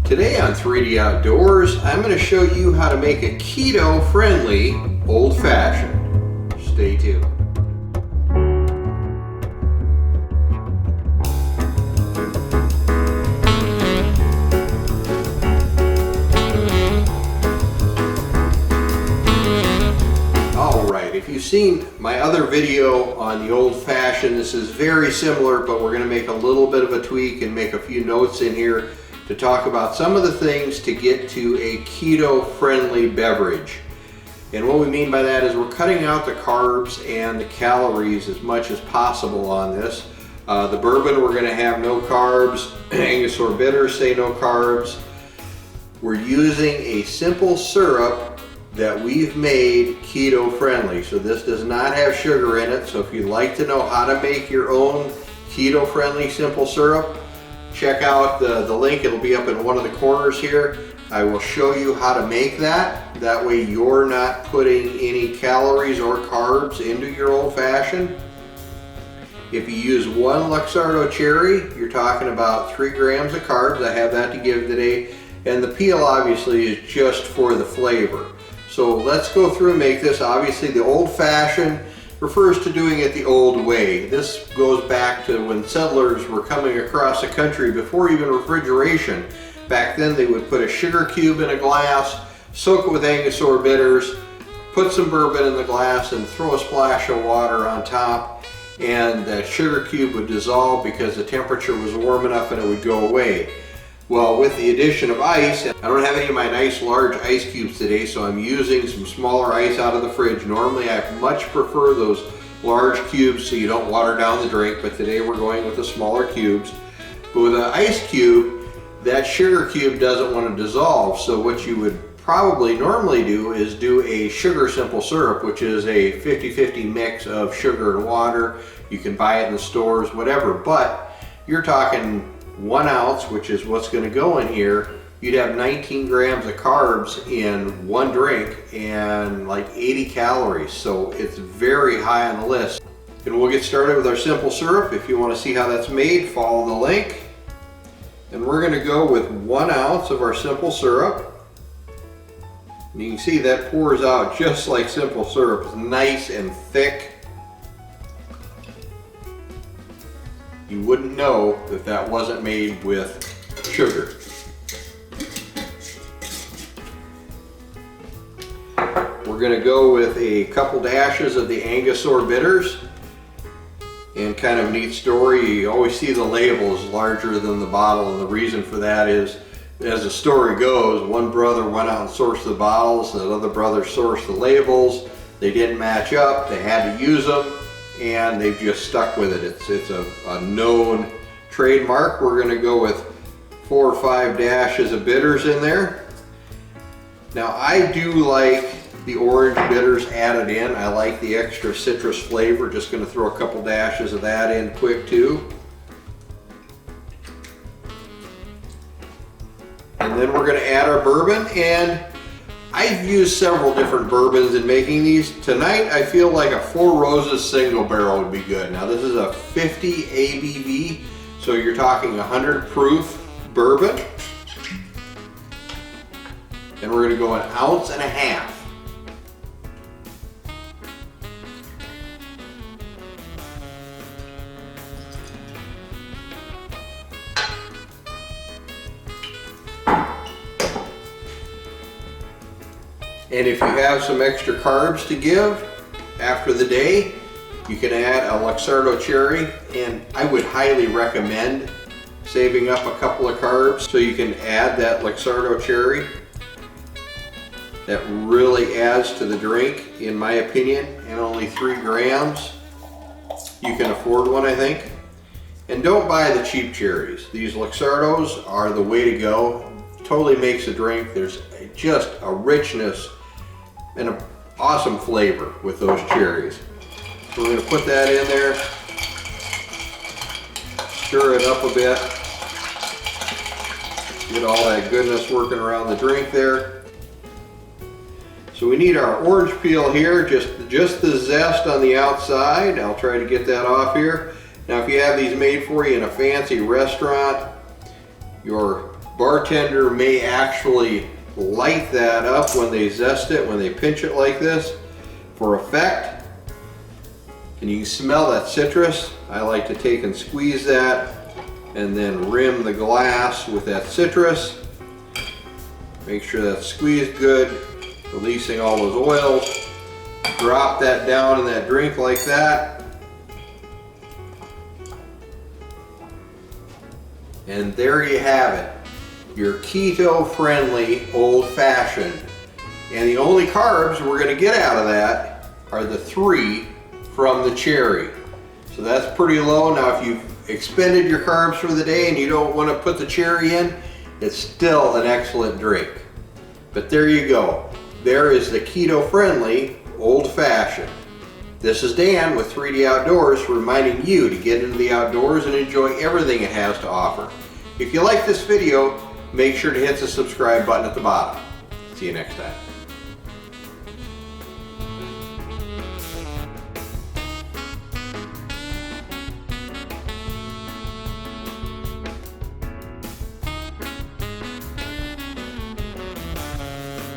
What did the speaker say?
Today on 3D Outdoors, I'm going to show you how to make a keto-friendly old fashioned. Stay tuned. Alright, if you've seen my other video on the old fashioned, this is very similar, but we're going to make a little bit of a tweak and make a few notes in here to talk about some of the things to get to a keto-friendly beverage. And what we mean by that is we're cutting out the carbs and the calories as much as possible on this. The bourbon, we're going to have no carbs. Angus or bitters say no carbs. We're using a simple syrup that we've made keto-friendly. So this does not have sugar in it. So if you'd like to know how to make your own keto-friendly simple syrup, check out the link. It'll be up in one of the corners here. I will show you how to make that. That way you're not putting any calories or carbs into your old fashioned. If you use one Luxardo cherry, you're talking about 3 grams of carbs. I have that to give today. And the peel obviously is just for the flavor. So let's go through and make this. Obviously the old fashioned refers to doing it the old way. This goes back to when settlers were coming across the country before even refrigeration. Back then they would put a sugar cube in a glass, soak it with Angus or bitters, put some bourbon in the glass and throw a splash of water on top, and that sugar cube would dissolve because the temperature was warm enough and it would go away. Well, with the addition of ice, I don't have any of my nice large ice cubes today, so I'm using some smaller ice out of the fridge. Normally I much prefer those large cubes so you don't water down the drink, but today we're going with the smaller cubes. But with an ice cube, that sugar cube doesn't want to dissolve, so what you would probably normally do is do a sugar simple syrup, which is a 50-50 mix of sugar and water. You can buy it in the stores, whatever, but you're talking 1 ounce, which is what's going to go in here. You'd have 19 grams of carbs in one drink and like 80 calories, so it's very high on the list. And we'll get started with our simple syrup. If you want to see how that's made, follow the link. And we're going to go with 1 ounce of our simple syrup. And you can see that pours out just like simple syrup. It's nice and thick. You wouldn't know if that wasn't made with sugar. We're going to go with a couple dashes of the Angus or bitters. And kind of a neat story, you always see the label is larger than the bottle, and the reason for that is, as the story goes, one brother went out and sourced the bottles, the other brother sourced the labels, they didn't match up, they had to use them, and they've just stuck with it. It's a known trademark. We're going to go with 4 or 5 dashes of bitters in there. Now I do like the orange bitters added in. I like the extra citrus flavor. Just going to throw a couple dashes of that in quick too. And then we're going to add our bourbon, and I've used several different bourbons in making these. Tonight I feel like a Four Roses single barrel would be good. Now this is a 50 ABV, so you're talking 100 proof bourbon. And we're going to go 1.5 ounces. And if you have some extra carbs to give after the day, you can add a Luxardo cherry, and I would highly recommend saving up a couple of carbs so you can add that Luxardo cherry. That really adds to the drink, in my opinion, and only 3 grams. You can afford one, I think. And don't buy the cheap cherries. These Luxardos are the way to go. Totally makes a drink. There's just a richness and an awesome flavor with those cherries. So we're going to put that in there, stir it up a bit, get all that goodness working around the drink there. So we need our orange peel here, just the zest on the outside. I'll try to get that off here. Now if you have these made for you in a fancy restaurant, your bartender may actually light that up when they zest it, when they pinch it like this for effect. And you can smell that citrus. I like to take and squeeze that and then rim the glass with that citrus. Make sure that's squeezed good, releasing all those oils. Drop that down in that drink like that. And there you have it, your keto friendly old fashioned. And the only carbs we're going to get out of that are the 3 from the cherry. So that's pretty low. Now if you've expended your carbs for the day and you don't want to put the cherry in, it's still an excellent drink. But there you go. There is the keto friendly old fashioned. This is Dan with 3D Outdoors reminding you to get into the outdoors and enjoy everything it has to offer. If you like this video, make sure to hit the subscribe button at the bottom. See you next time.